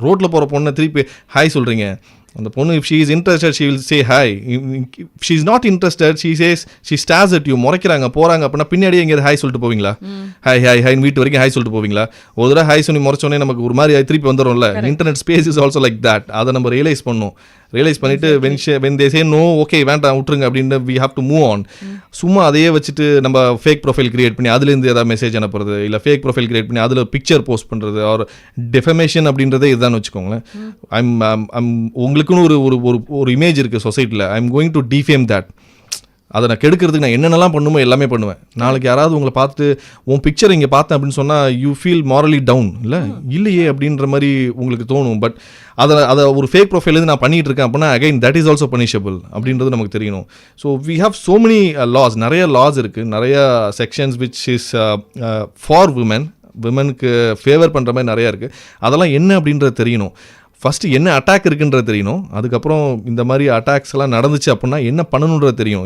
ரோட்டில் போகிற பொண்ணை திருப்பி ஹாய் சொல்கிறீங்க. அந்த பொண்ணு if she is interested she will say hi. She is not interested she says she stares at you. முறைக்கிறாங்க போகிறாங்க அப்படின்னா பின்னாடியே எங்கேயாவது ஹாய் சொல்லிட்டு போவீங்களா? ஹாய் ஹாய் ஹாய் வீட்டு வரைக்கும் ஹாய் சொல்லிட்டு போவீங்களா? ஒரு தடவை ஹாய் சொல்லி முறைச்சோன்னே நமக்கு ஒரு மாதிரி திருப்பி வந்துடும்ல. Internet space is also like that. அதை நம்ம ரியலைஸ் பண்ணணும். ரியலைஸ் பண்ணிவிட்டு when they say no okay வேண்டாம் விட்டுருங்க அப்படின்னு we have to move on. சும்மா அதையே வச்சுட்டு நம்ம ஃபேக் ப்ரொஃபைல் கிரியேட் பண்ணி அதுலேருந்து ஏதாவது மெசேஜ் அனுப்புறது, இல்லை ஃபேக் ப்ரொஃபைல் கிரியேட் பண்ணி அதில் பிக்சர் போஸ்ட் பண்ணுறது, ஆர் டெஃபமேஷன் அப்படின்றதே இதுதான் வச்சுக்கோங்களேன். உங்களுக்குன்னு ஒரு இமேஜ் இருக்குது சொசைட்டியில். I am going to defame that. அதை நான் கெடுக்கிறதுக்கு நான் என்னென்னலாம் பண்ணுமோ எல்லாமே பண்ணுவேன். நாளைக்கு யாராவது உங்களை பார்த்து உன் பிக்சர் இங்கே பார்த்தேன் அப்படின்னு சொன்னால் யூ ஃபீல் மாரலி டவுன் இல்லையே அப்படின்ற மாதிரி உங்களுக்கு தோணும். பட் அதை ஒரு ஃபேக் ப்ரொஃபைலேருந்து நான் பண்ணிகிட்டு இருக்கேன் அப்படின்னா again that is also punishable அப்படின்றது நமக்கு தெரியணும். So we have so many laws, நிறைய லாஸ் இருக்குது, நிறைய செக்ஷன்ஸ் விச் இஸ் ஃபார் விமனுக்கு ஃபேவர் பண்ணுற மாதிரி நிறையா இருக்குது. அதெல்லாம் என்ன அப்படின்றது தெரியணும். ஃபஸ்ட்டு என்ன அட்டாக் இருக்குன்றது தெரியணும். அதுக்கப்புறம் இந்த மாதிரி அட்டாக்ஸ் எல்லாம் நடந்துச்சு அப்படின்னா என்ன பண்ணணுன்றது தெரியும்.